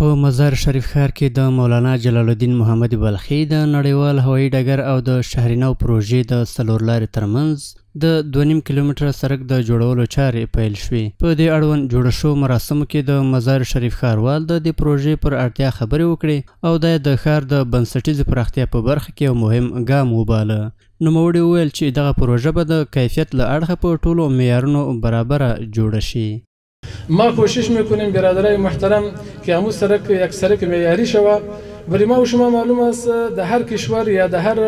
په مزار شریف ښار کې د مولانا جلال الدین محمد بلخي د نړیوال هوایي ډګر او د شهرینو پروژې د څلور لارې ترمنځ د 2.5 کیلومتره سړک د جوړولو چارې پیل شوې. په دې اړوند جوړ شو مراسمو کې د مزار شریف ښاروال د دې پروژې پر اړتیا خبرې وکړې او د ښار د بنسټیزې پراختیا په برخه کې یو مهم ګام وباله. نوموړي وویل چې دغه پروژه به د کیفیت له اړخه په ټولو معیارونو برابره جوړه شي. ما کوشش میکنیم برادرای محترم که همون سرک یک سرک معیاری شود. برای ما و شما معلوم است در هر کشور یا در هر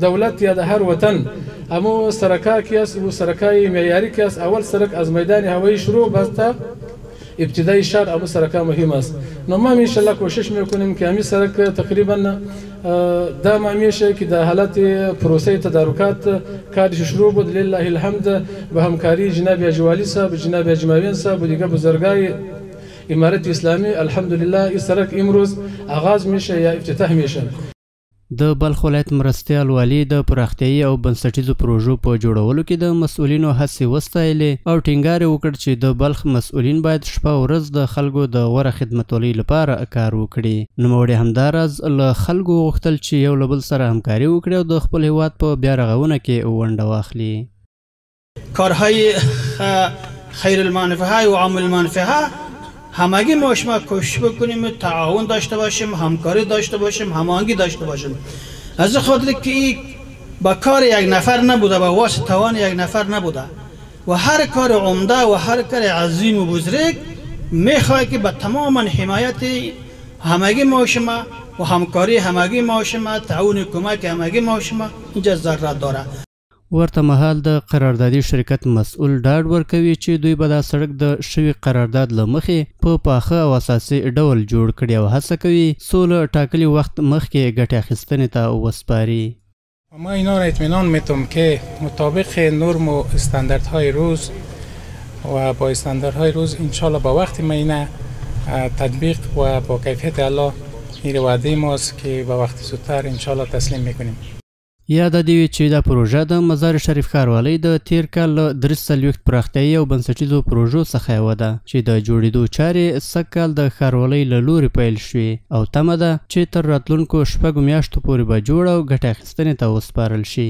دولت یا در هر وطن همون سرک‌ها کی است و سرکای معیاری کی است. اول سرک از میدان هوایی شروع تا ابتدای شهر همون سرک‌ها مهم است. ما ان شاء الله کوشش میکنیم که همین سرک تقریبا دام میشه که در حالت پروسه تدارکات کارش شروع بود. لله الحمد به همکاری جناب اجوالی صاحب، جناب اجماویان صاحب و دیگر بزرگای امارت اسلامی الحمدلله این سرک امروز آغاز میشه یا افتتاح میشه. د بلخ ولایت مرستیال والي د پراختیایي او بنسټیزو پروژو په جوړولو کې د مسؤلینو هڅې وستایلې او ټینګار یې وکړ چې د بلخ مسؤلین باید شپه ورځ د خلکو د غوره خدمتولۍ لپاره کار وکړي. نوموړي همداراز له خلکو غوښتل چې یو له بل سره همکاري وکړي او د خپل هیواد په بیا رغونه کې ونډه واخلي. کارهای خیر المنفعه و عام المنفعه همگی ما شما کوشش بکنیم تعاون داشته باشیم، همکاری داشته باشیم، هماهنگی داشته باشیم. از خاطر که این با کار یک نفر نبوده، با واسطه توان یک نفر نبوده و هر کار عمده و هر کار عظیم و بزرگ میخواد که با تماما حمایت همگی ما شما و همکاری همگی ما شما، تعاون کمک همگی ما شما اینجا ضرورت داره. ورته مهال د قراردادي شرکت مسؤل ډاډ ورکوي چې دوی به دا سړک د شوي قرارداد له مخې په پاخه او اساسي ډول جوړ کړي او هڅه کوي څو له ټاکلي وخت مخکې ګټې اخیستنې ته وسپاري. ما اینا را اطمینان میتم که مطابق نرم و استانداردهای روز و با استانداردهای روز انشالله با وقت معینه تطبیق و با کیفیت الله این وعده ماست که با وقت زودتر انشالله تسلیم میکنیم. یاد دی وی چې دا پروژه د مزار شریف ښاروالۍ د تیر کال له 43 پراختیایي او بنسټیزو پروژو څخه یوه ده چې د جوړېدو چارې سږ کال د ښاروالۍ له لورې پیل شوې او تمه ده چې تر راتلونکو 6 میاشتو پورې به جوړه او ګټه اخیستنې ته وسپارل شي.